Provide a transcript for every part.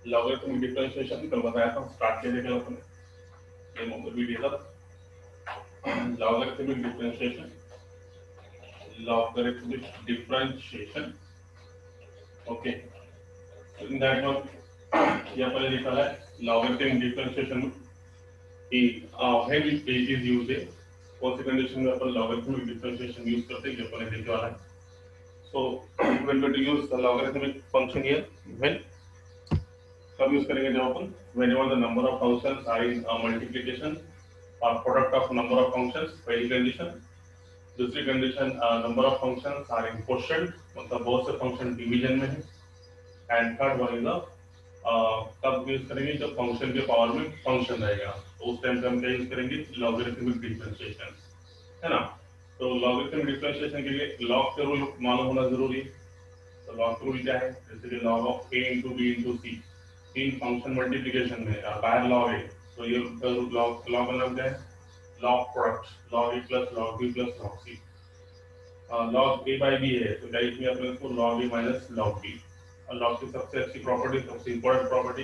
Logarithmic differentiation कल बताया था, स्टार्ट किया था कल अपने वीडियो था। Logarithmic differentiation, logarithmic differentiation, okay. In that one यहाँ पर लिखा है लॉगरिथमिक डिफरेंशिएशन कि व्हेन इट इज यूज्ड है, कौन सी कंडीशन में अपन लॉगरिथमिक डिफरेंशिएशन यूज करते हैं, ये अपन देखने वाला है। So when we to use the logarithmic function here, when कब यूज करेंगे, जब अपन whenever the number of functions are in multiplication और product of number of functions, पहली कंडीशन। दूसरी condition, number of functions are in quotient, मतलब बहुत से फंक्शन डिवीजन में है। एंड थर्ड वन इज कब यूज करेंगे, जब फंक्शन के पावर में फंक्शन रहेगा, तो उस टाइम पे हम क्या यूज करेंगे, लॉगरिथमिक डिफरेंशिएशन, है ना। तो लॉगरिथमिक डिफरेंशिएशन के लिए लॉग के रूल मालूम होना जरूरी है। तो लॉग के रूल क्या है, जैसे कि log of a into B into C, तीन फंक्शन मल्टीप्लिकेशन में बाहर लॉग है, तो ये लॉग लॉग का नाम क्या है, log product, log a plus log b plus log c। Log a by b है, तो क्या इसमें अपने इसको log a minus log b। और लॉग की सबसे अच्छी प्रॉपर्टी, सबसे इंपॉर्टेंट प्रॉपर्टी,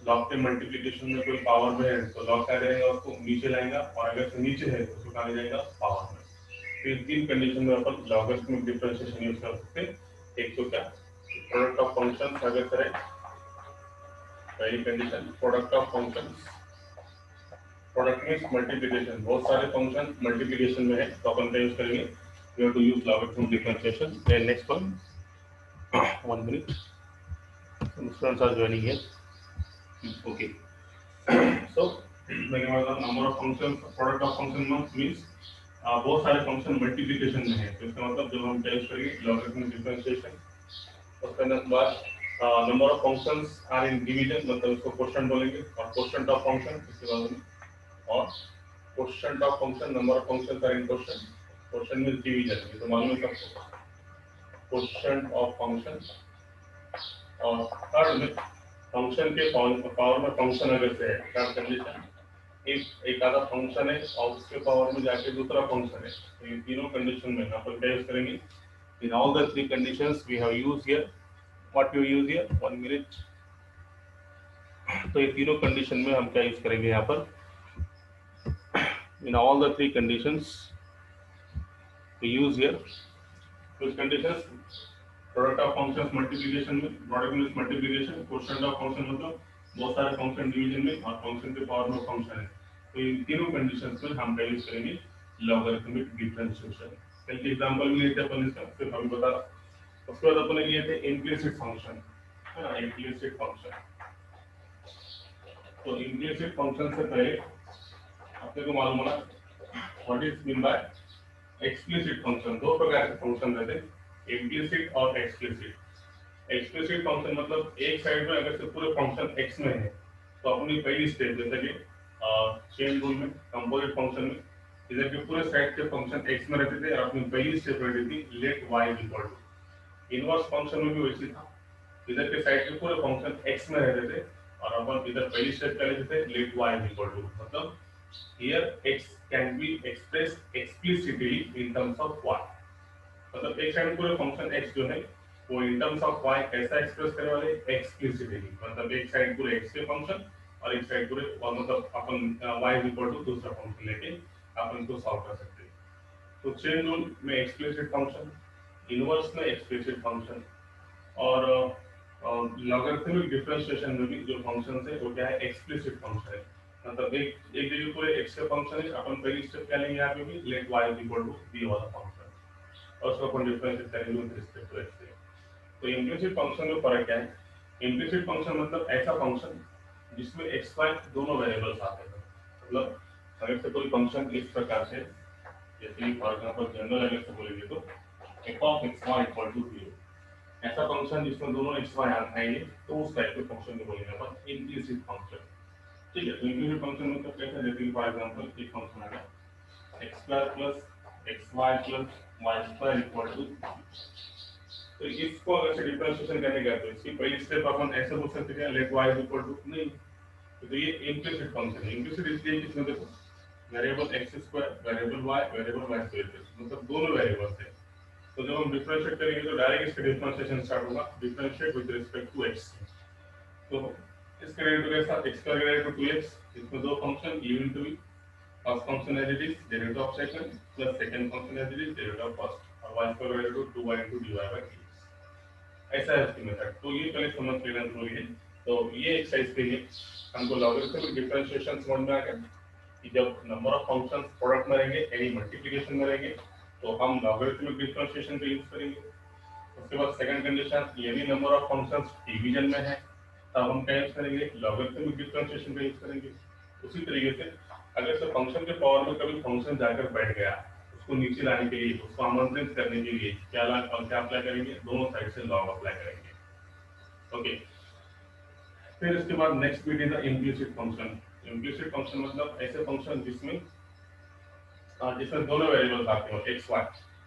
लॉग के मल्टीप्लिकेशन में कोई पावर में है तो लॉग क्या करेंगे, उसको नीचे लाएगा, और अगर से नीचे है तो उसको कहा जाएगा पावर में। तो इन तीन कंडीशन में अपन लॉगरिथमिक डिफरेंशिएशन यूज कर सकते हैं। एक तो क्या, प्रोडक्ट ऑफ फंक्शन अगर करें, पहली condition product of function, product means multiplication, बहुत सारे फंक्शन मल्टीप्लिकेशन में है तो अपन क्या यूज करेंगे, we have to use logarithmic differentiation. Then next one, 1 minute, some students are joining here, okay. So मैंने बोला number of function, product of function means बहुत सारे फंक्शन मल्टीप्लिकेशन में है, तो इसका मतलब जब हम क्या यूज करेंगे, लॉगरिथमिक डिफरेंशिएशन। उसके बाद number of functions are in division, मतलब इसको क्वोशिएंट बोलेंगे, और क्वोशिएंट ऑफ फंक्शन इसके बाद में, और quotient of function, number of functions are in quotient, quotient means division, ये तो मालूम है सबको, क्वोशिएंट ऑफ फंक्शन। और थर्ड में फंक्शन के पावर में फंक्शन अगर से है, थर्ड कंडीशन, एक आधा फंक्शन है और उसके पावर में जाके दूसरा फंक्शन है, तो ये तीनों कंडीशन में अपन क्या यूज करेंगे, in all the three conditions we have use here, what you use here, 1 minute। तो ये तीनों कंडीशन में हम क्या यूज करेंगे यहाँ पर, in all the three conditions we use here, कुछ conditions, product of functions multiplication में, product means multiplication, quotient of function मतलब बहुत सारे फंक्शन डिवीजन में, और फंक्शन के पावर में फंक्शन है, तो इन तीनों कंडीशंस में हम क्या यूज करेंगे, लॉगरिथमिक डिफरेंशिएशन। कल एग्जांपल भी लिए थे अपन इसका, सिर्फ अभी बता रहा। उसके बाद अपन ने लिए थे इम्प्लिसिट फंक्शन, है ना, इम्प्लिसिट फंक्शन। तो इम्प्लिसिट फंक्शन से पहले अपने को मालूम होना what is mean by explicit function. दो प्रकार के फंक्शन रहते हैं, इम्प्लिसिट और एक्सप्लिसिट। एक्सप्लिसिट फंक्शन मतलब एक साइड में अगर से पूरे फंक्शन x में है, तो अपनी पहली स्टेप जैसे कि चेन रूल में, कंपोजिट फंक्शन में, इधर के पूरे साइड के फंक्शन x में रहते थे और अपनी पहली स्टेप रहती थी let y equal to. Inverse function में भी वैसे था, इधर के साइड के पूरे फंक्शन x में रहते थे और अपन इधर पहली स्टेप क्या लेते थे, लेट y इक्वल टू। मतलब here x can be expressed explicitly in terms of y, मतलब एक साइड पूरे फंक्शन x जो है वो इन टर्म्स ऑफ y कैसा एक्सप्रेस करने वाले, एक्सप्लिसिटली, मतलब एक साइड पूरे x के फंक्शन और एक साइड पूरे, और मतलब अपन y इक्वल टू दूसरा फंक्शन लेके अपन इसको सॉल्व कर सकते हैं। तो चेन रूल में एक्सप्लिसिट फंक्शन, इनवर्स में एक्सप्लिसिट फंक्शन, और लॉगरिथमिक डिफरेंशिएशन में भी जो फंक्शन है वो क्या है, एक्सप्लिसिट फंक्शन है। मतलब एक जगह पूरे x के फंक्शन है, अपन पहली स्टेप क्या लेंगे यहाँ पे भी, let y equal to b वाला फंक्शन, और उसको अपन डिफरेंशिएट करेंगे विद रिस्पेक्ट टू x। तो इम्प्लिसिट फंक्शन में फर्क क्या है, इम्प्लिसिट फंक्शन मतलब ऐसा फंक्शन जिसमें x y दोनों वेरिएबल्स आते हैं। मतलब अगर से कोई फंक्शन इस प्रकार से, जैसे फॉर एग्जांपल जनरल अगर से बोलेंगे तो f of x y equal to 0, ऐसा फंक्शन जिसमें दोनों x y आएंगे तो उस टाइप के फंक्शन को बोलेंगे अपन इम्प्लिसिट फंक्शन। ठीक है, तो इम्प्लिसिट फंक्शन मतलब कैसे, जैसे फॉर एग्जांपल एक फंक्शन आएगा x square plus xy plus y square equal to, तो इसको अगर से डिफरेंशिएशन करने का तो इसकी पहली स्टेप अपन ऐसे बोल सकते हैं लेट y इक्वल टू नहीं, तो ये इम्प्लिसिट फंक्शन है। इम्प्लिसिट इसलिए कि इसमें देखो variable x square, variable y, variable y square, मतलब दोनों वेरिएबल्स हैं। तो जब हम डिफरेंशिएट करेंगे तो डायरेक्ट इसका डिफरेंशिएशन स्टार्ट होगा, differentiate with respect to x। तो इसका डेरिवेटिव कैसा x स्क्वायर का डेरिवेटिव 2x, इसमें दो function u into v, first function as it is derivative of second plus second function as it is derivative of first, और y square का derivative 2y into dy by dx। ऐसा है इसकी method. तो ये पहले समझ लेना जरूरी है। तो ये एक्सरसाइज के लिए हमको लॉगरिथमिक डिफरेंशिएशन समझ में आ गया कि जब नंबर ऑफ फंक्शंस प्रोडक्ट में रहेंगे यानी मल्टीप्लिकेशन में रहेंगे तो हम लॉगरिथमिक डिफरेंशिएशन का यूज करेंगे। उसके बाद सेकंड कंडीशन, यदि नंबर ऑफ फंक्शंस डिवीजन में है तब हम क्या यूज करेंगे, लॉगरिथमिक डिफरेंशिएशन का यूज करेंगे। उसी तरीके से अगर से फंक्शन के पावर में कभी फंक्शन जाकर बैठ गया, उसको नीचे लाने के लिए, उसको आमंत्रित करने के लिए क्या अप्लाई करेंगे, दोनों साइड से लॉग अप्लाई करेंगे। ओके, फिर इसके बाद next bit is the implicit function. Implicit function मतलब ऐसे फंक्शन जिसमें दोनों वेरिएबल्स आते हो x y,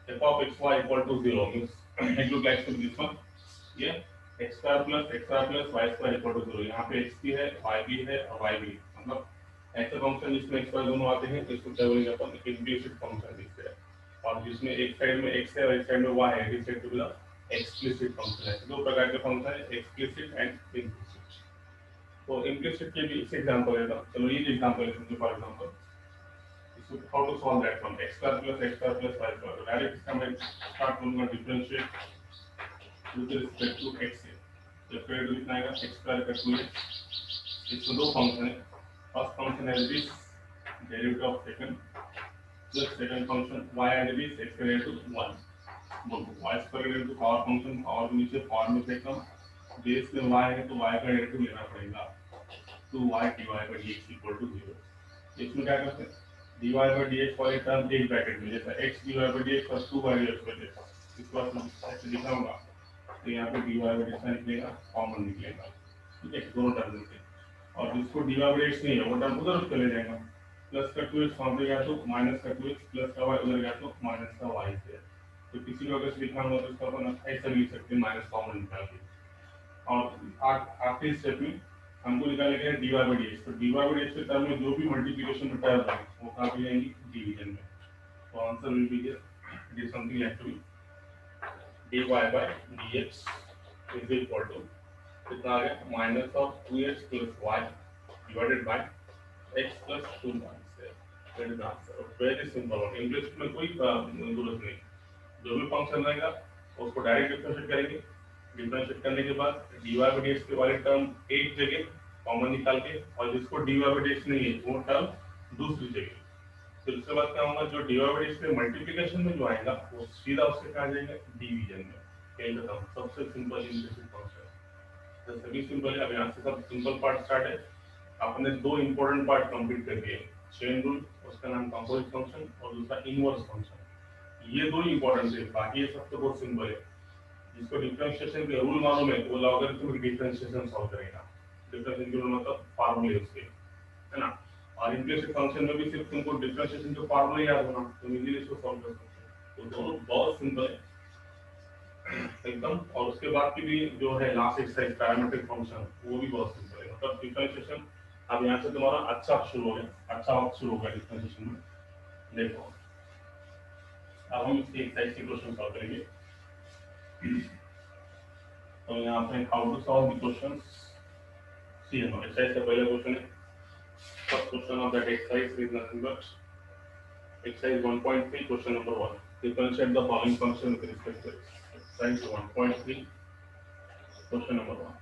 f of x y equal to 0 means it look like this one, ये x square plus y square equal to 0, यहाँ पे x भी है y भी है और y भी है, मतलब ऐसे फंक्शन जिसमें x y दोनों आते हैं इसको क्या बोलेंगे अपन, इम्प्लिसिट फंक्शन दिखते हैं। और जिसमें एक साइड में x है और एक साइड में y है, it is said to be the explicit function है। दो प्रकार के फंक्शन है, एक्सप्लिसिट एंड इम्प्लिसिट। तो इम्प्लिसिट के भी इस एग्जांपल लेता हूं, चलो ये एग्जांपल लेते हैं। For example how to solve that one, x square plus y square, direct इसका मैं स्टार्ट करूंगा differentiate with respect to x है। तो फिर लिखना है x square का 2x, इसमें दो फंक्शन है, फर्स्ट फंक्शन है this derivative of second plus second function y and this x का डेरिवेटिव 1, बोलो y स्क्वायर का डेरिवेटिव पावर फंक्शन और नीचे पावर में से कम, बेस में y है तो y का डेरिवेटिव लेना पड़ेगा, 2y dy by dx equal to 0। इसमें क्या करते हैं, dy by dx वाले टर्म एक ब्रैकेट में, जैसा x dy by dx plus 2y dx by dx, इसको ऐसे लिखा होगा तो यहाँ पे dy by dx निकलेगा, कॉमन निकलेगा, ठीक है, दोनों टर्म निकले। और जिसको dy by dx नहीं है वो टर्म उधर चले जाएगा, प्लस का 2x वहाँ पे गया तो माइनस का 2x, प्लस का y उधर गया तो माइनस का y से। तो किसी को अगर लिखना हो तो इसको अपन ऐसा लिख सकते हैं, माइनस कॉमन निकाल के। और आखिरी स्टेप में हमको निकालना है dy by dx, तो dy by dx के टर्म में जो भी मल्टीप्लिकेशन में टर्म है वो कहाँ पे जाएंगी, डिवीजन में। तो answer will be here, it is something like to dy by dx is equal to कितना आ गया, minus of 2x plus y divided by x plus 2y से। That is answer, very simple. और English में कोई जरूरत नहीं, जो भी फंक्शन रहेगा उसको डायरेक्ट डिफरेंशिएट करेंगे, डिफरेंशिएट करने के बाद dy by dx के वाले टर्म एक जगह कॉमन निकाल के, और जिसको dy by dx नहीं है वो टर्म दूसरी जगह। फिर उसके बाद क्या होगा, जो dy by dx के मल्टीप्लिकेशन में जो आएगा वो सीधा उसके कहा जाएगा डिवीजन में। क्या खत्म, सबसे सिंपल इम्प्लिसिट फंक्शन। तो सभी सिंपल है। अब यहाँ से सब सिंपल पार्ट स्टार्ट है। आपने दो इंपॉर्टेंट पार्ट कंप्लीट कर दिए, चेन रूल, उसका नाम कंपोजिट फंक्शन, और दूसरा इनवर्स फंक्शन। ये दो इंपॉर्टेंट है, बाकी ये सब तो बहुत सिंपल है। जिसको डिफरेंशिएशन के रूल मालूम है वो लॉगरिथमिक डिफरेंशिएशन सॉल्व करेगा। डिफरेंशिएशन के रूल मतलब फार्मूले उसके, है ना। और इम्प्लिसिट फंक्शन में भी सिर्फ तुमको डिफरेंशिएशन के फार्मूले याद होना, तुम इजीली इसको सॉल्व कर सकते हो। तो दोनों बहुत सिंपल है एकदम। और उसके बाद की भी जो है लास्ट एक्सरसाइज पैरामीट्रिक फंक्शन, वो भी बहुत सिंपल है। मतलब डिफरेंशिएशन अब यहाँ से तुम्हारा अच्छा शुरू हो गया, अच्छा वक्त शुरू हो गया डिफरेंशिएशन में। देखो अब हम इसकी एक्सरसाइज के क्वेश्चन सॉल्व करेंगे। तो यहाँ पे how to solve the questions, see है एक्सरसाइज का पहला क्वेश्चन है। First question of that exercise is nothing but exercise 1.3 question number 1, differentiate the following function with respect to exercise 1.3 question number 1,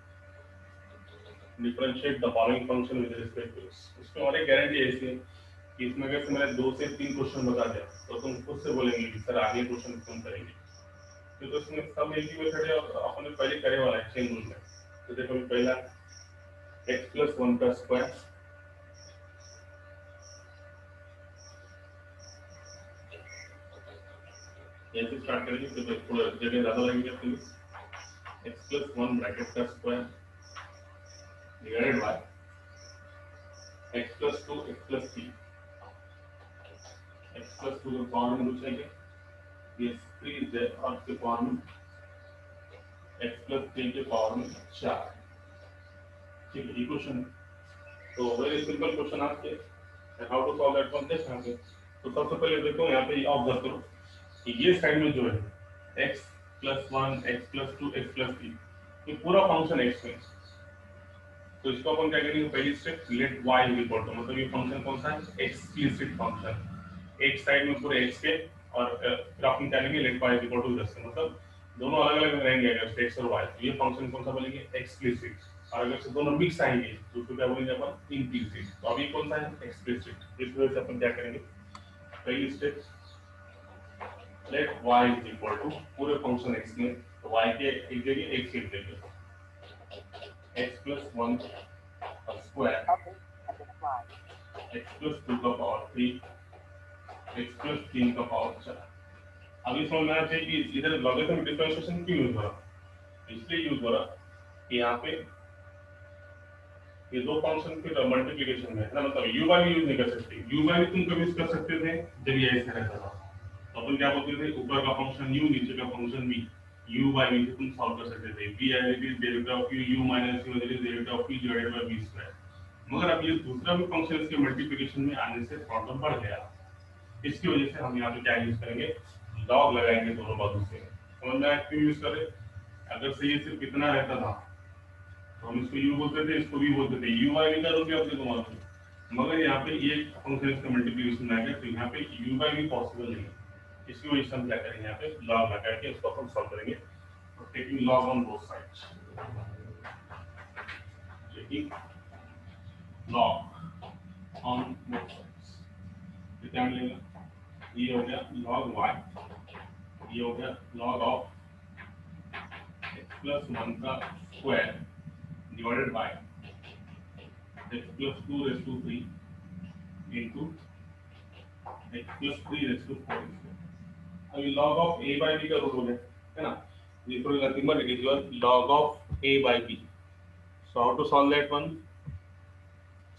differentiate the following function with respect to x. इसमें और एक guarantee है इसकी कि इसमें अगर मैंने 2 से 3 क्वेश्चन बता दिया तो तुम खुद से बोलेंगे कि सर आगे क्वेश्चन तुम करेंगे, क्योंकि इसमें सब एक ही मेथड है और अपन ने पहले करे वाला है चेन रूल में। तो देखो पहला x plus 1 का स्क्वायर, यहाँ से स्टार्ट करेंगे तो थोड़ा जगह ज्यादा लगेगी आपके लिए। x plus 1 ब्रैकेट का square divided by x plus 2 x plus 3, x plus 2 का पावर में कुछ है क्या, ये 3 है और इसके पावर में x plus 3 के पावर में 4, ठीक है। इक्वेशन तो वेरी सिंपल क्वेश्चन आपके, how to solve that one देख यहाँ पे। तो सबसे पहले देखो यहाँ पे ऑब्जर्व करो कि ये साइड में जो है x plus 1 x plus 2 x plus 3, ये पूरा फंक्शन x में, तो इसको अपन क्या करेंगे, पहली step let y is equal to, मतलब ये फंक्शन कौन सा है, एक्सप्लिसिट फंक्शन, एक साइड में पूरे x के और फिर अपन क्या लेंगे let y is equal to 10, मतलब दोनों अलग अलग रहेंगे अगर x और y, तो ये फंक्शन कौन सा बोलेंगे एक्सप्लिसिट, और अगर से दोनों मिक्स आएंगे तो उसको क्या बोलेंगे अपन इम्प्लिसिट। तो अभी कौन सा है एक्सप्लिसिट, इस वजह से अपन क्या करेंगे, पहली step let y is equal to पूरे फंक्शन x में, तो y के एक जगह x की जगह x plus 1 square x plus 2 का पावर 3 x प्लस 3 का पावर 4। अभी समझ में आना चाहिए कि इधर लॉगरिथम डिफरेंशिएशन क्यों यूज हो रहा है, इसलिए यूज हो रहा कि यहाँ पे ये दो फंक्शन फिर मल्टीप्लिकेशन में है ना, मतलब u बाय यूज नहीं कर सकते, u बाय तुम कभी यूज कर सकते थे जब ये ऐसे रहता था, तो अपन क्या बोलते थे ऊपर का फंक्शन u नीचे का function v, u by v से तुम सॉल्व कर सकते थे, v as it is derivative of u minus u as it is derivative of v divided by v square. मगर अब ये दूसरा भी फंक्शन इसके मल्टीप्लिकेशन में आने से प्रॉब्लम बढ़ गया, इसकी वजह से हम यहाँ पे क्या यूज करेंगे, लॉग लगाएंगे दोनों बाजू से। समझ में आया क्यों यूज करें, अगर से ये सिर्फ इतना रहता था तो हम इसको u बोलते थे, इसको v बोलते थे, u बाय v का रूप अपने को मालूम है, मगर यहाँ पे ये फंक्शन इसका मल्टीप्लिकेशन में आ गया, तो यहाँ पे u बाय v पॉसिबल नहीं है, इसकी वजह से हम क्या करेंगे यहाँ पे लॉग लगा के इसको अपन सॉल्व करेंगे, taking log on both sides, taking log on both sides, तो क्या मिलेगा, ये हो गया log y, ये हो गया log ऑफ x प्लस 1 का square divided by x plus 2 raise to 3 into x plus 3 raise to 4। अभी log of a by b का रूट हो गया है ना, ये थोड़ी nothing but it is your log of a by b। So how to solve that one,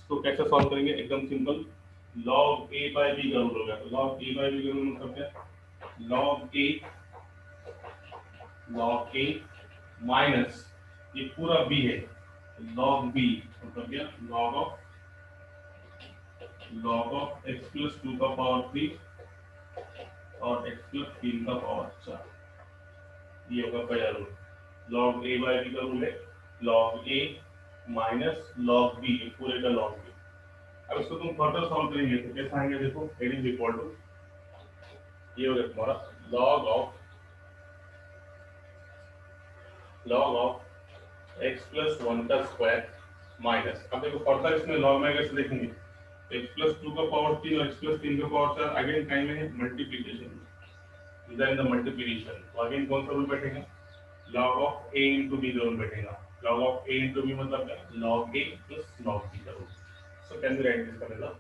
इसको कैसे सॉल्व करेंगे, एकदम simple, log a by b का रूट हो गया, तो log a by b का रूट मतलब क्या, log a माइनस ये पूरा b है, log b मतलब क्या, log ऑफ x प्लस 2 का पावर 3 और x प्लस 3 का पावर 4, ये होगा पहला rule. log a by b का रूल है log a minus log b, पूरे का log b। अब इसको तुम फर्दर सॉल्व करेंगे तो कैसा आएंगे, देखो it is equal to, ये हो गया तुम्हारा log ऑफ x प्लस 1 का स्क्वायर माइनस, अब देखो फर्दर इसमें लॉग में अगर देखेंगे तो x प्लस 2 का पावर 3 और x प्लस 3 का पावर 4 अगेन टाइम में मल्टीप्लिकेशन, इधर इन द मल्टीप्लिकेशन, तो अगेन कौन सा रूल बैठेगा, log of a into b rule बैठेगा, log of a into b मतलब क्या, log a plus log b का rule. So can be right this करेगा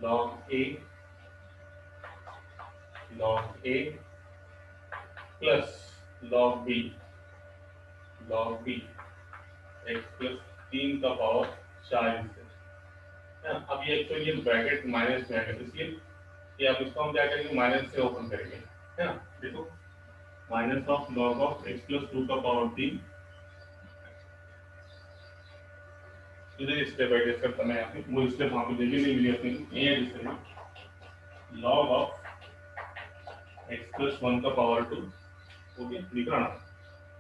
log a plus log b x plus 3 का power 4 इससे। अब ये एक्चुअली ये ब्रैकेट माइनस में आएगा, इसलिए कि अब इसको हम क्या करेंगे, माइनस से ओपन करेंगे, है ना, देखो minus of log of x plus 2 का पावर 3, इधर स्टेप बाय स्टेप करता मैं, यहाँ पे वो स्टेप वहाँ पे देखिए नहीं मिली अपने को, ये जिससे log ऑफ x प्लस 1 का पावर 2 हो गया, लिख रहा ना,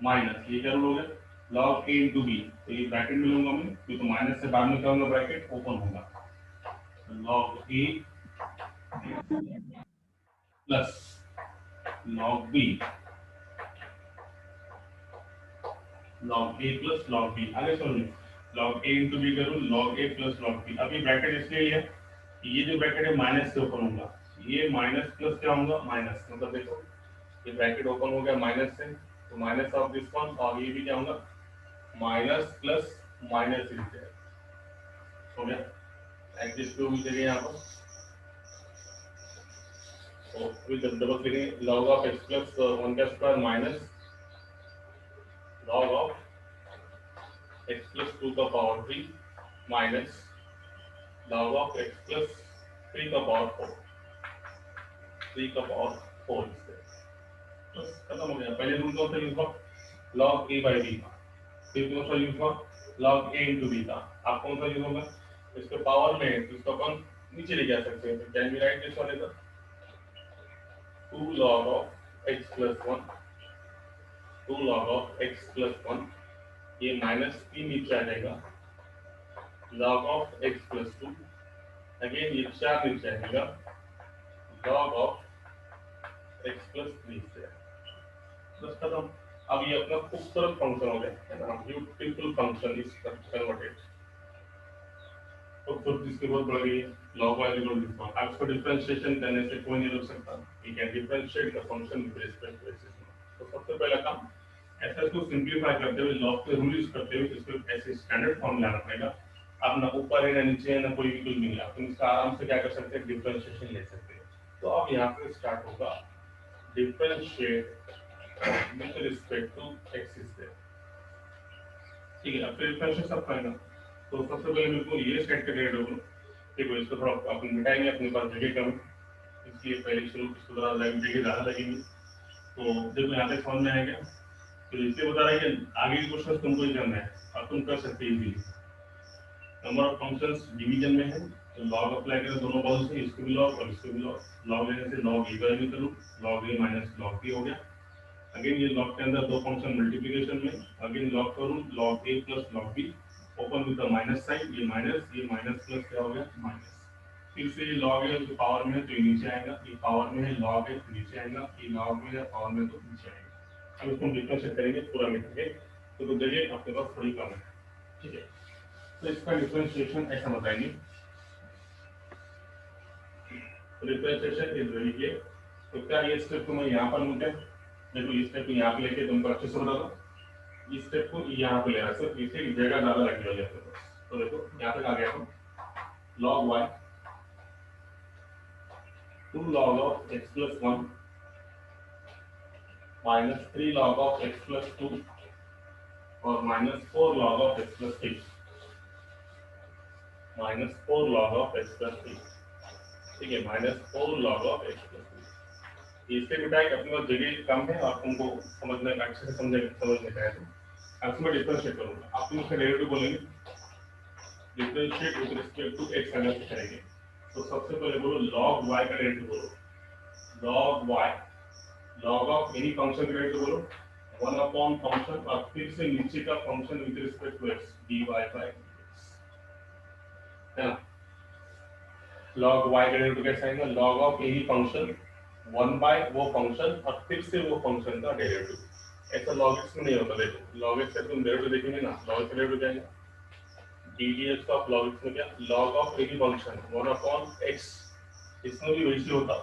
माइनस ये क्या रूल हो गया log a into b, तो ये ब्रैकेट में लूंगा मैं, तो माइनस से बाद में क्या होगा, ब्रैकेट ओपन होगा, log a plus log b, log a plus log b, आगे समझिए log a into b करूँ log a plus log b। अब ये ब्रैकेट इसलिए है कि ये जो ब्रैकेट है माइनस से ओपन होगा, ये माइनस प्लस क्या होगा, माइनस, मतलब देखो ये ब्रैकेट ओपन हो गया माइनस से, तो माइनस ऑफ दिस वन, और ये भी क्या होगा माइनस प्लस माइनस इनसे हो गया, एडजस्ट हो गई यहाँ पर, तो फिर डबल करेंगे log ऑफ x प्लस 1 का square minus log of x plus 2 का power 3 minus log of x plus 3 का पावर 4 इससे बस खत्म हो गया। पहले रूल कौन सा यूज हुआ, log a by b का, फिर कौन सा यूज हुआ log a into b का, आप कौन सा यूज होगा, इसके पावर में तो इसको अपन नीचे लेके आ सकते हैं, can be right this one is 2 log of x plus 1, 2 log of x plus 1, ये -3 नीचे आ जाएगा, log of x plus 2, again ये 4 नीचे आएगा, log of x plus 3 से बस खत्म। अब ये अपना खूबसूरत फंक्शन हो गया है ना, ब्यूटीफुल फंक्शन इज कन्वर्टेड। तो खुद इसकी बहुत बढ़ गई, log y equal to one. अब इसको डिफरेंशिएशन करने से कोई नहीं रोक सकता, you can differentiate the function with respect to x। तो सबसे पहला काम ऐसा इसको सिंपलीफाई करते हुए, लॉग के रूल यूज करते हुए इसको ऐसे स्टैंडर्ड फॉर्म लाना पड़ेगा। अब ना ऊपर है ना नीचे है ना कोई भी कुछ नहीं है, तुम इसका आराम से क्या कर सकते हैं, डिफरेंशिएशन ले सकते हो। तो अब यहाँ पे स्टार्ट होगा differentiate with respect to x से, ठीक है। अब फिर डिफरेंशिएट सब फाइनल। तो सबसे पहले मेरे को ये सेट कर रेड होगा, ठीक है। इसको थोड़ा अपन मिटाएंगे, अपने पास जगह कम, इसलिए पहले शुरू इसको थोड़ा जगह ज़्यादा लगेगी। तो देखो यहाँ पे समझ में आएगा। तो इसलिए बता रहा है कि आगे के क्वेश्चन तुमको ही करना है और तुम कर सकते हो easily. Number of functions division में है, तो लॉग अप्लाई करें दोनों बाजू से, इसको भी लॉग और इसको भी लॉग। लॉग लेने से लॉग ए बाय में करूँ, log A minus log B हो गया। अगेन ये लॉग के अंदर दो फंक्शन मल्टीप्लिकेशन में, अगेन लॉग करूँ log A plus log B, open with the minus sign, ये माइनस प्लस क्या हो गया माइनस। फिर से ये लॉग है जो पावर में है तो ये नीचे आएगा, ये पावर में है लॉग है नीचे आएगा, ये लॉग में है पावर में तो नीचे आएगा। अब इसको डिफरेंशिएट करेंगे पूरा मिटाएंगे, तो जगह आपके पास थोड़ी कम है, ठीक है। तो इसका डिफरेंशिएशन ऐसा बताएंगे, डिफरेंशिएशन इज वेरी क्लियर। तो क्या ये स्टेप को मैं यहाँ पर लूँ क्या, देखो ये स्टेप को यहाँ पे लेके तुमको अच्छे से बता दो, इस स्टेप को यहाँ पे लेना, सिर्फ इसे जगह ज़्यादा लगनी हो जाती है। तो देखो यहाँ पे आ गया हम log y 2 log of x plus 1 minus 3 log of x plus 2 और minus 4 log of x plus 3, minus 4 log of x plus 3, ठीक है, minus 4 log of x plus 3। इससे बिटाए अपने पास जगह कम है और तुमको समझने अच्छे से समझने का है। तो अब मैं डिफरेंशिएट करूंगा, आप तुम इसका डेरिवेटिव बोलेंगे, differentiate with respect to x अगर करेंगे तो सबसे पहले बोलो log y का डेरिवेटिव बोलो, log y, log of any function का डेरिवेटिव बोलो 1 अपॉन फंक्शन और फिर से नीचे का function with respect to x dy by dx, है ना। log y का डेरिवेटिव कैसा आएगा, log of any function 1 by वो फंक्शन और फिर से वो फंक्शन का डेरिवेटिव। ऐसा log x में नहीं होता, देखो log x का तुम डेरिवेटिव देखेंगे ना, log x का डेरिवेटिव क्या आएगा, ddx ऑफ log x में क्या, log of any function 1 upon x, इसमें भी वैसे होता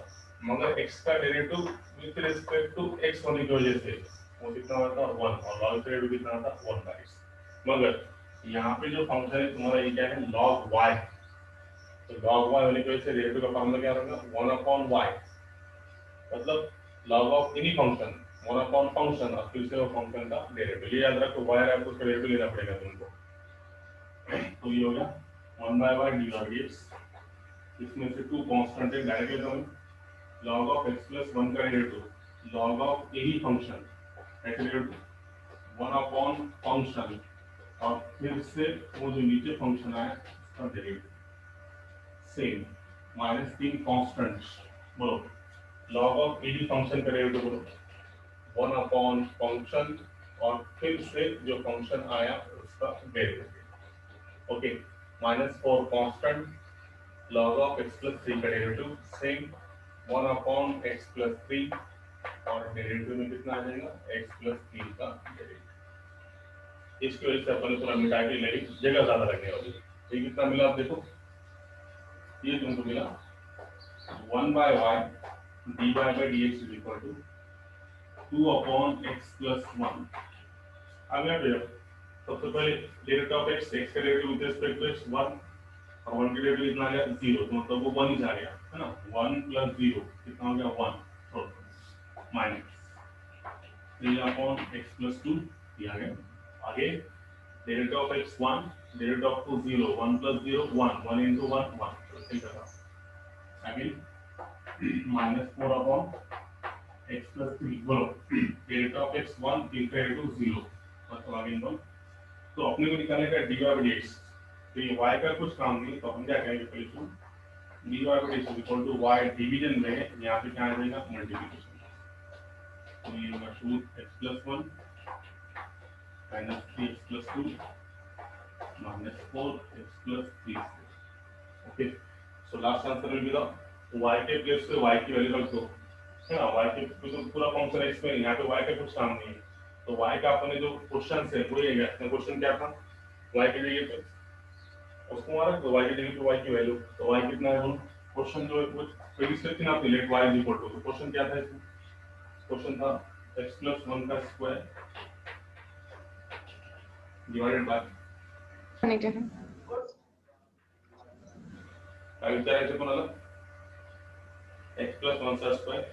मगर x का derivative with respect to x होने की वजह से वो कितना होता है 1 और log का डेरिवेटिव कितना आता है 1 बाय x। मगर यहाँ पे जो फंक्शन है तुम्हारा ये क्या है log y, तो log y होने की वजह से डेरिवेटिव का फॉर्मूला क्या होगा 1 अपॉन y, मतलब log of any function 1 upon function और फिर से वो फंक्शन का डेरिवेटिव। ये याद रखो y आपको उसका डेरिवेटिव लेना पड़ेगा तुमको। तो ये हो गया 1 बाय y dy dx, इसमें से 2 कांस्टेंट है, डायरेक्ट लेता हूं log ऑफ x plus 1 का derivative log of any function ऐसे डेरिवेटिव 1 अपॉन फंक्शन और फिर से वो जो नीचे फंक्शन आया उसका डेरिवेटिव सेम -3 कांस्टेंट्स बोलो log ऑफ एनी फंक्शन का डेरिवेटिव बोलो 1 अपॉन फंक्शन और फिर से जो फंक्शन आया उसका derivative, okay. -4 constant log of x plus 3 का derivative same 1 upon x plus 3 और डेरिवेटिव में कितना आ जाएगा x plus 3 का डेरिवेटिव। इसकी वजह से अपन पूरा मिटा के ले जगह ज्यादा लगने वाली है। ये कितना मिला आप देखो, ये तुमको मिला 1 by y dy by dx is equal to 2 upon x plus 1। अब यहाँ पे सबसे पहले डेरिवेटिव ऑफ x, x का derivative with respect to x 1 और 1 का डेरिवेटिव कितना आ गया 0, तो मतलब वो 1 ही जा गया है ना, 1 plus 0 कितना हो गया 1, तो माइनस 3 अपॉन x plus 2 ये आ गया। आगे derivative of x 1, derivative of 2 0, 1 plus 0 1, 1 into 1 1, तो ठीक है। आगे -4 अपॉन x plus 3 बोलो derivative of x 1 equal to 0, मतलब आगे इन तो अपने को निकालने का dy by dx, तो ये y का कुछ काम नहीं, तो हम क्या करेंगे पहले तो dy by dx equal to y division में यहाँ पे क्या आ जाएगा मल्टीप्लिकेशन, तो ये होगा 2x plus 1 minus 3x plus 2 minus 4x plus 3 square. Okay, so last answer will be the y के प्लेस पे y की वैल्यू रख दो, है ना। y के तो पूरा फंक्शन x में, यहाँ पे y का कुछ काम नहीं है, तो y का अपने जो क्वेश्चन है वो ये है। क्वेश्चन क्या था, y की जगह पे उसको मारा तो y की जगह पे y की वैल्यू, तो y कितना है, क्वेश्चन जो है वो पहली स्टेप थी ना आपकी, let y is equal to, तो क्वेश्चन क्या था इसमें, क्वेश्चन था x plus 1 का स्क्वायर डिवाइडेड बाय काय विचारायचं कोणाला, x plus 1 चा स्क्वायर,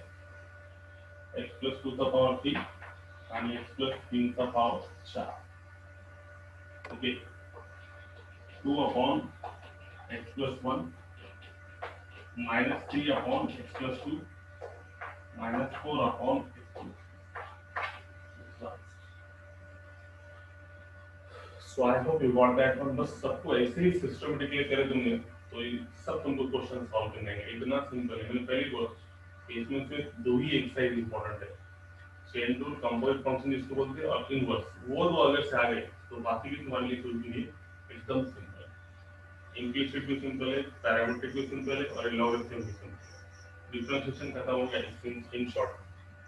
x plus 2 चा पावर 3 आणि x plus 3 चा power 4. Okay, 2 upon x plus 1 minus 3 upon x plus 2 minus 4 upon x plus 2. So I hope you got that one. बस सबको ऐसे ही सिस्टमेटिकली करे तुमने तो ये सब तुमको क्वेश्चन सॉल्व करने हैं, इतना सिंपल है। मैंने पहले बोला इसमें से दो ही एक्सरसाइज इंपॉर्टेंट है, चेन रूल, कंपोजिट फंक्शन जिसको बोलते हैं, और इनवर्स, वो दो अगर से आ गए तो बाकी भी तुम्हारे लिए कुछ भी नहीं, एकदम सिंपल है। इम्प्लिसिट भी सिंपल है, पैरामीट्रिक भी सिंपल है, और लॉगरिथम भी सिंपल है। डिफरेंशिएशन खत्म हो गया इन शॉर्ट।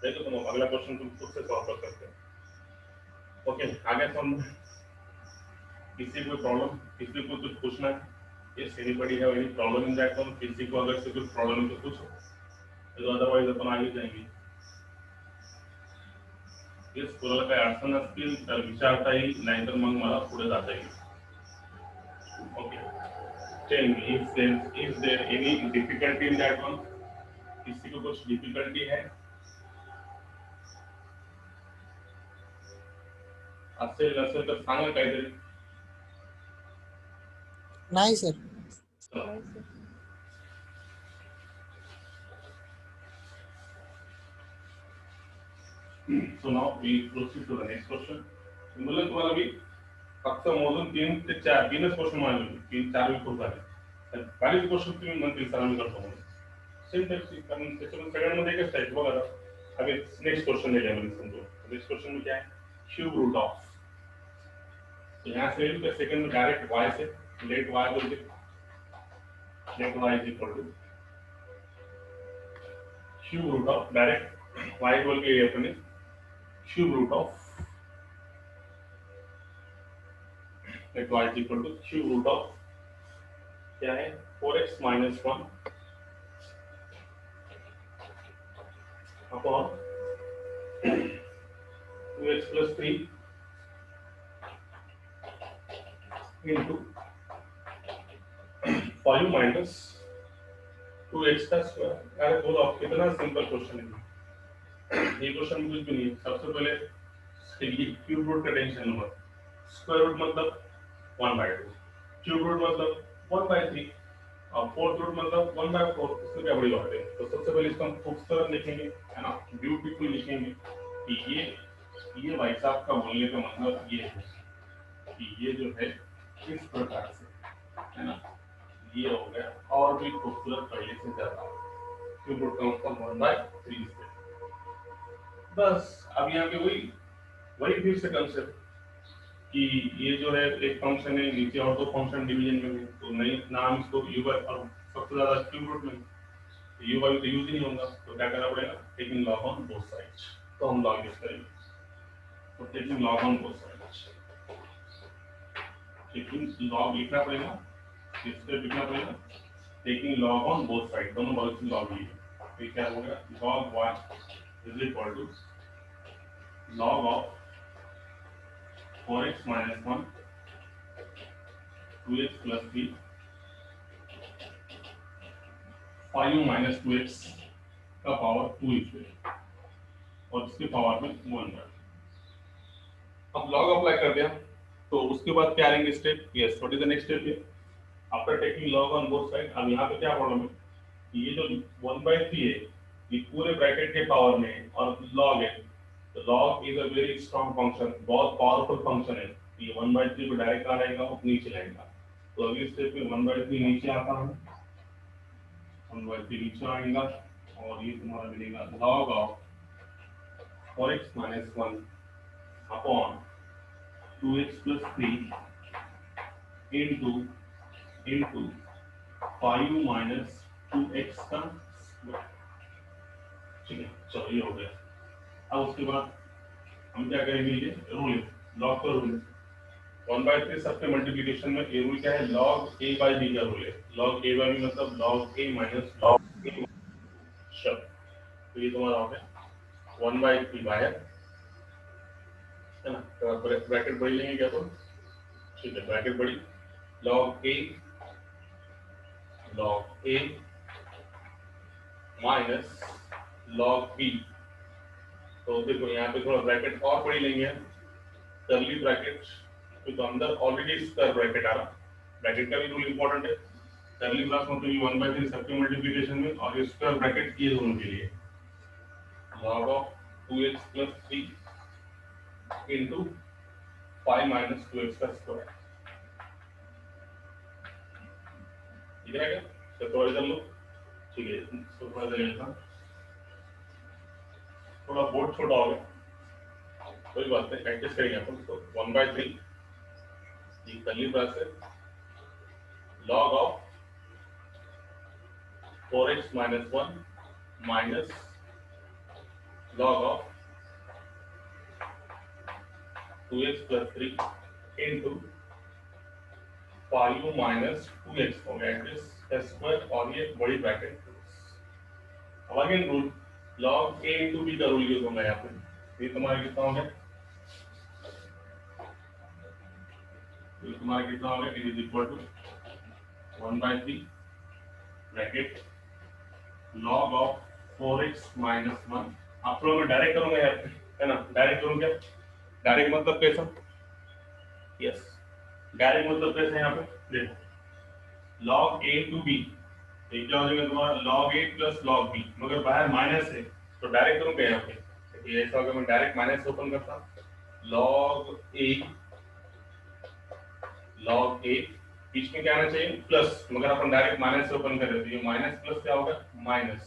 देखो तुम अगला क्वेश्चन तुम खुद से सॉल्व कर सकते हो। ओके, आगे हम किसी को प्रॉब्लम, किसी को कुछ पूछना है, if anybody have any problem in that one, किसी को अगर से कुछ प्रॉब्लम है तो पूछो, तो अदरवाइज अपन आगे जाएंगे। येस, कोणाला काही अडचण असतील तर विचारता येईल, नाहीतर मग मला पुढे जाता येईल। Okay, tell me if there any difficulty in that one, किसी को कुछ डिफिकल्टी है, असेल नसेल तर सांगा काहीतरी। नाही sir. So now we proceed to the next question. मुलं तुम्हाला मी फक्त मोजून 3 ते 4 तीनच क्वेश्चन मागवले, 3-4 वीक खूप झाले, बाकीचे क्वेश्चन तुम्ही म्हणतील सर आम्ही करतो म्हणून सेम टाइप, कारण त्याच्यामध्ये सगळ्यांमध्ये एकच टाइप बघा। अभी नेक्स्ट क्वेश्चन ले लिया मैंने, समझो नेक्स्ट क्वेश्चन में क्या है, क्यूब रूट ऑफ, तो यहाँ से सेकंड में डायरेक्ट y से लेट y बोल के, let y is equal to cube root of, direct y बोल के अपने cube root of, let y is equal to cube root of क्या है 4x minus 1 upon 2x plus 3 into 5 minus 2x का square. अरे बोलो आप, कितना सिंपल क्वेश्चन है ये क्वेश्चन, कुछ भी नहीं है। सबसे पहले ये क्यूब रूट का टेंशन नंबर, स्क्वायर रूट मतलब 1/2, क्यूब रूट मतलब 1/3, और फोर्थ रूट मतलब 1/4, इसमें क्या बड़ी बात है। तो सबसे पहले इसको हम खूबसूरत लिखेंगे, है ना, ब्यूटीफुल लिखेंगे कि ये भाई साहब का बोलने का मतलब ये है कि ये जो है इस प्रकार से, है ना, ये हो गया, और भी खूबसूरत पहले से ज्यादा क्यूब रूट का मतलब 1/3 से। बस अब यहाँ पे वही फिर से कंसेप्ट कि ये जो है एक फंक्शन है, नीचे और दो फंक्शन डिवीजन में है, तो नहीं नाम इसको यू बाय, और सबसे ज्यादा क्यूब रूट में यू बाय तो यूज नहीं होगा, तो क्या करना पड़ेगा, taking log on both sides. तो हम लॉग यूज करेंगे, तो taking log on both sides, taking log लिखना पड़ेगा, इससे लिखना पड़ेगा taking log on both side, दोनों बगल से लॉग लिए, तो क्या हो गया, log y is equal to log of 4x minus 1 2x plus 3 5 minus 2x का पावर 2 और इसके पावर में 1। अब लॉग अप्लाई कर दिया, तो उसके बाद क्या आएंगे step, yes what is the next step, after taking log on both side. अब यहाँ पे क्या प्रॉब्लम है, ये जो 1/3 है ये पूरे ब्रैकेट के पावर में है, और लॉग है, तो log is a very strong function, बहुत पावरफुल फंक्शन है। ये 1/3 को डायरेक्ट कहाँ लाएगा, वो नीचे लाएगा, तो अगले स्टेप में 1/3 नीचे आता है, 1/3 नीचे आएगा, और ये तुम्हारा मिलेगा log of 4x minus 1 upon 2x plus 3 into 5 minus 2x का स्क्वायर। ठीक है, चलो ये हो गया। अब उसके बाद हम क्या करेंगे, ये रूल लॉग का रूल 1/3 सबके मल्टीप्लिकेशन में ये रूल क्या है, log a by b का रूल है। log a by b मतलब log a minus log a। शब्द तो ये तुम्हारा हो गया 1/3 बाहर, है ना, तो ब्रैकेट बड़ी लेंगे क्या तो, ठीक है, ब्रैकेट बड़ी log a minus log b। तो देखो यहाँ पे थोड़ा ब्रैकेट और बड़ी लेंगे, कर्ली ब्रैकेट, तो अंदर ऑलरेडी स्क्वायर ब्रैकेट आ रहा, ब्रैकेट का भी रूल इंपॉर्टेंट है। कर्ली ब्रैकेट मतलब ये 1/3 सबके मल्टीप्लिकेशन में, और ये स्क्वायर ब्रैकेट ये दोनों के लिए log of 2x plus 3 into 5 minus 2x का स्क्वायर। ठीक है क्या, तो इधर लो, ठीक है, इसको थोड़ा सा लेता हूं, थोड़ा बोर्ड छोटा हो गया, कोई बात नहीं, एडजस्ट करेंगे अपन इसको। 1/3 ये curly bracket log of 4x minus 1 minus log of 2x plus 3 into 5 minus 2x हो गया एडजस्ट स्क्वायर, और ये बड़ी ब्रैकेट। अब again rule log a into b का रूल यूज होगा यहाँ पे। ये तुम्हारा कितना हो गया, ये तुम्हारा कितना हो गया, it is equal to 1/3 bracket log of 4x minus 1। आप लोगों में डायरेक्ट करूंगा यहाँ पे, है ना, डायरेक्ट करूँ क्या, डायरेक्ट मतलब कैसा, यस, डायरेक्ट मतलब कैसे, यहाँ पे देखो log a to b, तो क्या हो जाएगा तुम्हारा log a plus log b, मगर बाहर माइनस है, तो डायरेक्ट करूँ क्या यहाँ पे, ये ऐसा होगा, मैं डायरेक्ट माइनस से ओपन करता log a बीच में क्या आना चाहिए प्लस, मगर अपन डायरेक्ट माइनस से ओपन कर रहे हैं, ये माइनस प्लस क्या होगा, माइनस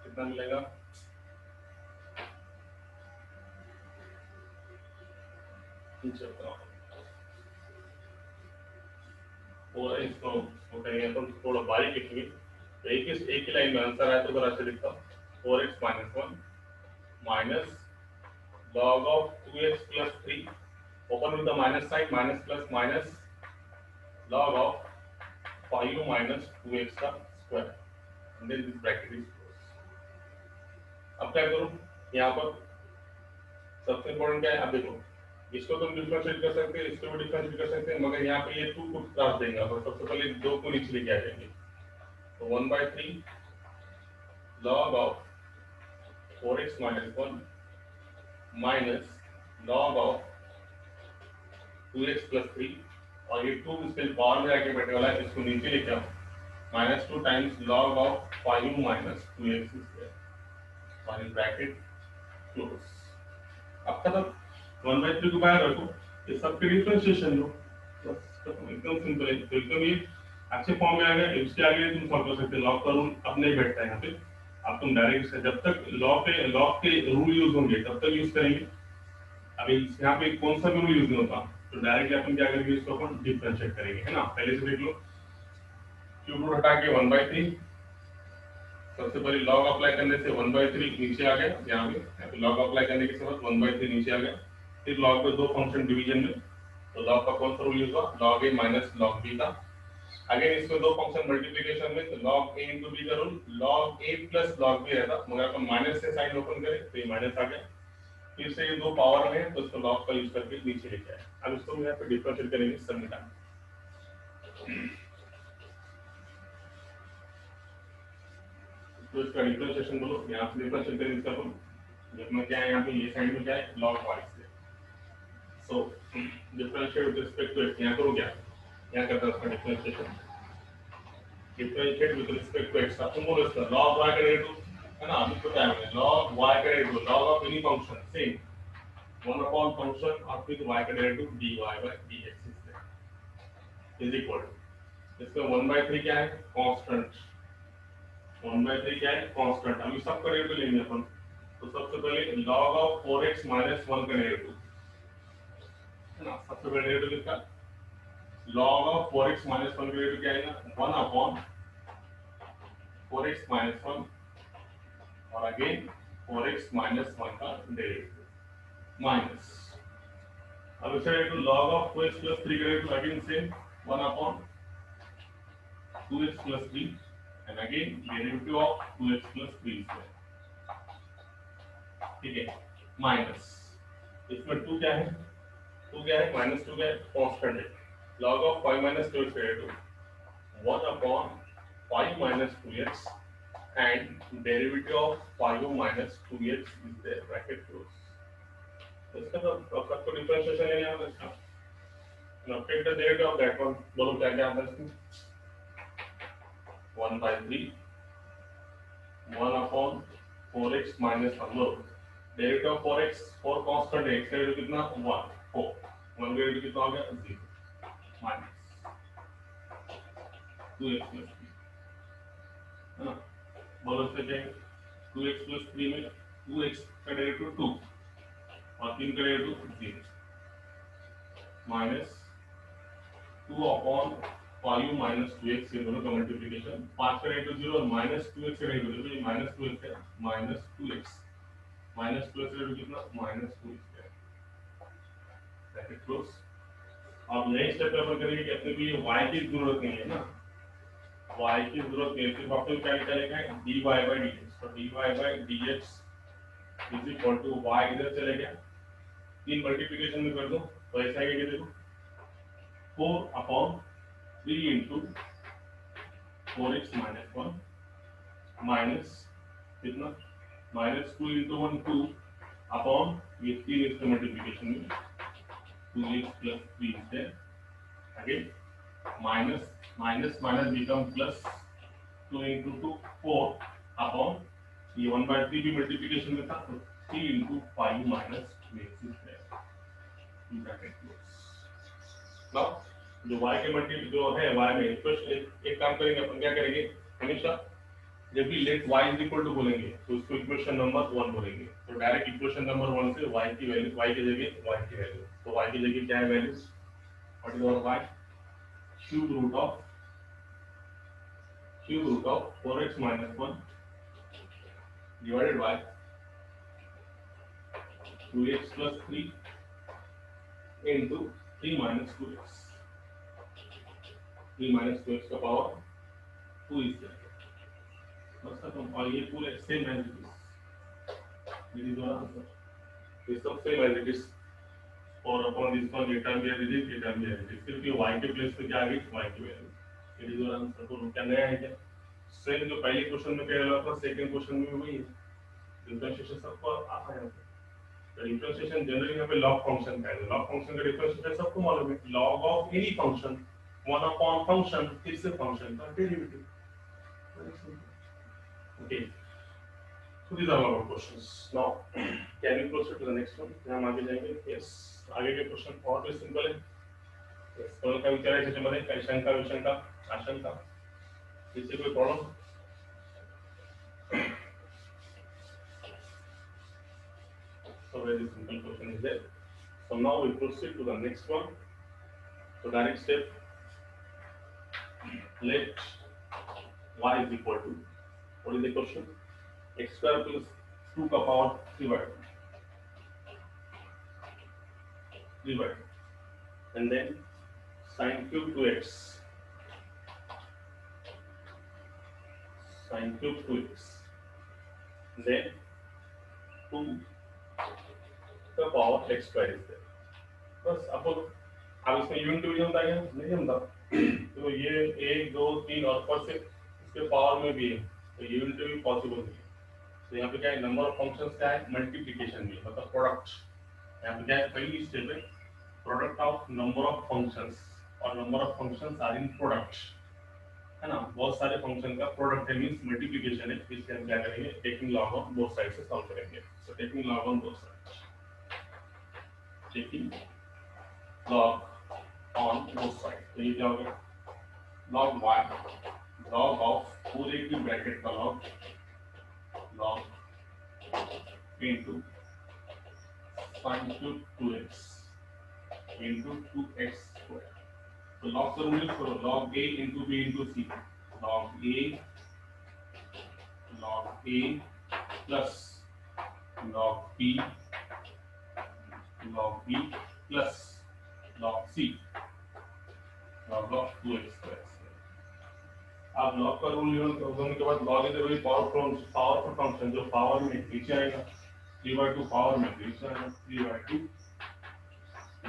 कितना मिलेगा, पूरा इसको उठाएंगे अपन, थोड़ा बारीक लिखेंगे, तो एक ही लाइन में आंसर आया तो बड़ा अच्छा लिखता 4x minus 1 minus log of 2x plus 3 open with the minus sign, minus plus minus log of 5 minus 2x का square and then this bracket is closed। अब क्या करूं, यहाँ पर सबसे इम्पोर्टेंट क्या है, अब देखो इसको तुम डिफरेंशिएट कर सकते हैं, इसको भी डिफरेंशिएट कर सकते हैं, मगर यहाँ पे ये 2 को क्रॉस देंगे, और सबसे पहले 2 को नीचे लेके आ जाएंगे, तो 1/3 log of 4x minus 1 minus log of 2x plus 3, और ये 2 इसके पावर में आके बैठने वाला है, इसको नीचे लेके आओ, -2 times log of 5 minus 2x square, और ब्रैकेट क्लोज। अब खत्म, 1/3 को बाहर रखो, ये सबके डिफरेंशिएशन लो, बस खत्म, एकदम सिंपल है, तो एकदम ये अच्छे फॉर्म में आ गया। इसके आगे तुम सॉल्व कर सकते हो, लॉग का रूल अब नहीं बैठता है यहाँ पे, अब तुम डायरेक्ट से जब तक लॉग के रूल यूज होंगे तब तक यूज करेंगे। अभी यहाँ पे कौन सा भी रूल यूज नहीं होता, तो डायरेक्टली अपन क्या करेंगे, इसको अपन डिफरेंशिएट करेंगे, है ना। पहले से देख लो, क्यूब रूट हटा के 1/3, सबसे पहले लॉग अप्लाई करने से 1/3 नीचे आ गया, यहाँ पे लॉग अप्लाई करने के बाद 1/3 नीचे आ गया, फिर लॉग पे 2 फंक्शन डिवीजन में, तो लॉग का कौन सा रूल यूज हुआ, log a minus log b का। अगेन इसमें 2 फंक्शन मल्टीप्लिकेशन में, तो log a into b का rule log a plus log b रहता, मगर अपन माइनस से साइन ओपन करें तो ये माइनस आ गया, फिर से ये 2 पावर में है तो इसको log का यूज करके नीचे लेके आए। अब इसको हम यहाँ पे डिफरेंशिएट करेंगे सब मिटा, तो इसका डिफरेंशिएशन बोलो, यहाँ से डिफरेंशिएट करेंगे इसका बोलो, जिसमें क्या है यहाँ पे ये साइड में क्या है log y से, so differentiate with respect to x, यहाँ करो क्या, यहाँ करता है इसका differentiation, differentiate with respect to x, अब तुम बोलो इसका log y का डेरिवेटिव, है ना, अभी पता है हमें log y का derivative, log of any function same 1 upon function और फिर y का derivative dy by dx is equal to, इसका 1/3 क्या है कांस्टेंट, 1/3 क्या है कांस्टेंट, अभी सब का डेरिवेटिव लेंगे अपन, तो सबसे पहले log ऑफ 4x minus 1 का डेरिवेटिव, है ना। सबसे बड़ा डेरिवेटिव किसका, log of 4x minus 1 का डेरिवेटिव क्या आएगा 1 अपॉन 4x minus 1 और अगेन 4x minus 1 का डेरिवेटिव माइनस, अब इसे derivative log of 2x plus 3 का derivative again same 1 upon 2x plus 3 and again derivative of 2x plus 3 square, ठीक है, माइनस इसमें 2 क्या है, 2 क्या है माइनस 2 क्या है कांस्टेंट है, log of 5 minus 2x derivative 1 upon 5 minus 2x and derivative of 5 minus 2x is there bracket close, इसका तो सबको डिफरेंशिएशन लेना है इसका, now take the derivative of that one, बोलो क्या क्या आता है इसमें 1 by 3 1 upon 4x minus 1 low derivative of 4x 4 constant है, x का डेरिवेटिव कितना 1 4 1 का डेरिवेटिव कितना हो गया 0 माइनस 2x plus 3 है ना, बोलो इससे क्या 2x plus 3 में 2x का डेरिवेटिव 2 और 3 का derivative 0 minus 2 upon 5 minus 2x ये दोनों का मल्टीप्लिकेशन 5 का डेरिवेटिव 0 और माइनस 2x का डेरिवेटिव ये माइनस 2x है माइनस 2x माइनस 2x का कितना माइनस 2x है ब्रैकेट क्लोज। अब नेक्स्ट स्टेप पे अपन करेंगे कि अपने को ये y की जरूरत नहीं है ना, y की जरूरत नहीं है, सिर्फ आपको क्या निकालना है dy by dx, तो dy by dx is equal to y इधर चले गया 3 मल्टीप्लिकेशन में कर दो तो ऐसा आएगा कि देखो 4 upon 3 into 4x minus 1 minus कितना माइनस 2 into 1 2 अपॉन ये 3 इसका मल्टीप्लिकेशन में 2x plus 3 है again minus minus minus become plus 2 into 2 4 upon ये 1 by 3 भी मल्टीप्लिकेशन में था तो 3 into 5 minus 2x है ब्रैकेट क्लोज। नाउ जो y के मल्टीप्ल जो है y में एक काम करेंगे अपन क्या करेंगे हमेशा जब भी let y is equal to बोलेंगे तो उसको इक्वेशन नंबर 1 बोलेंगे, तो डायरेक्ट इक्वेशन नंबर 1 से y की वैल्यू y की जगह y की वैल्यू, तो y की जगह क्या है value what is our y cube root of 4x minus 1 divided by 2x plus 3 into 3 minus 2x 3 minus 2x का पावर 2 इज देयर बस खत्म, और ये पूरे same as it is, this is answer, this सब सेम एज इट इज और upon this one ये term भी एज इट इज, ये टर्म भी एज इट इज, सिर्फ ये y के प्लेस पे क्या आ गई y की वैल्यू, इट इज आंसर। तो क्या नया है क्या सेम जो पहले क्वेश्चन में कह रहा था सेकंड क्वेश्चन में वही है, डिफरेंशिएशन सबको आता है, तो डिफरेंशिएशन जनरली यहाँ पे लॉग फंक्शन का है, लॉग फंक्शन का डिफरेंशिएशन सबको मालूम है, log of any function 1 upon function फिर से फंक्शन का derivative, okay, so these are our questions. Now can we proceed to the next one? हम आगे जाएंगे, yes, आगे के क्वेश्चन और भी सिंपल है, yes, कौन का विचार है त्याच्यामध्ये काही शंका विशंका आशंका इससे कोई problem, so very simple question is there. So now we proceed to the next one. So direct step, let y is equal to, what is the question, x square plus 2 का power 3 by and then sin cube 2x sin cube 2x then 2 का power x square is there, बस अब इसमें unit भी जमता है नहीं जमता, तो ये 1 2 3 और ऊपर से इसके पावर में भी है तो यूनिट भी पॉसिबल नहीं है, तो यहाँ पे क्या है नंबर ऑफ फंक्शंस क्या है मल्टीप्लिकेशन में मतलब प्रोडक्ट, यहाँ पे क्या है पहली स्टेप है product of number of functions और number of functions are in product है ना, बहुत सारे फंक्शन का प्रोडक्ट है मींस मल्टीप्लिकेशन है, इसलिए हम क्या करेंगे taking log on both side से सॉल्व करेंगे, so taking log on both side, taking log on both side, तो ये क्या हो गया log y log ऑफ पूरे की ब्रैकेट का log into sin cube 2x into 2x square. तो log करूंगी तो log a into b into c, log a plus log b plus log c log of 2x square. आप log का rule use करने के बाद log is a very powerful function जो power में नीचे आएगा 3/2 पावर में नीचे आएगा 3/2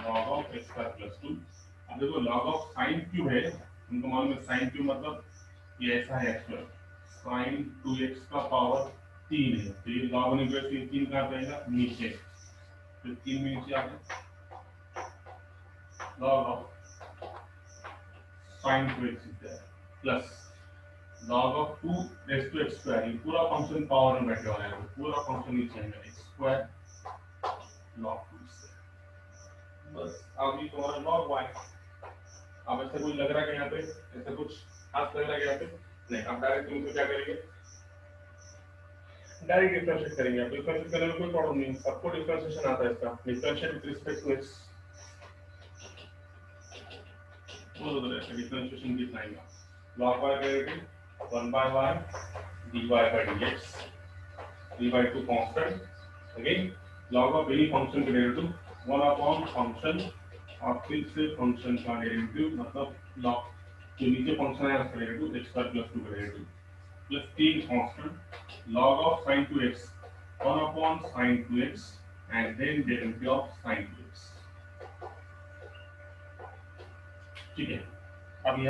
log of x square plus 2. अब देखो log of sin क्यू है, उनको मालूम है sin क्यू मतलब ये ऐसा है एक्चुअल sin 2x का पावर 3 है, तो ये log होने के बाद ये 3 कहाँ जाएगा नीचे, तो 3 में नीचे आ गया log of sin 2x is there plus log of 2 raised to x square, ये पूरा फंक्शन पावर में बैठे वाला है, पूरा फंक्शन नीचे आएगा x square log 2 से, बस अब ये तुम्हारा log y. अब ऐसा कुछ लग रहा है कि यहाँ पे ऐसा कुछ खास लग रहा है यहाँ पे नहीं. अब डायरेक्ट तुम क्या करेंगे, डायरेक्ट डिफरेंशिएट करेंगे. अब डिफरेंशिएट करने में कोई प्रॉब्लम नहीं, सबको डिफरेंशिएशन आता है इसका. Differentiate with respect to x, वो तो ऐसे डिफरेंशिएशन कितना आएगा log y derivative 1 by y dy by dx 3/2 constant. Again log of any function का डेरिवेटिव 1 upon function और फिर से फंक्शन का डेरिवेटिव मतलब log जो नीचे फंक्शन है उसका डेरिवेटिव x square plus 2 का derivative plus 3 constant log of sin 2x 1 upon sin 2x and then derivative of sin 2x. ठीक है.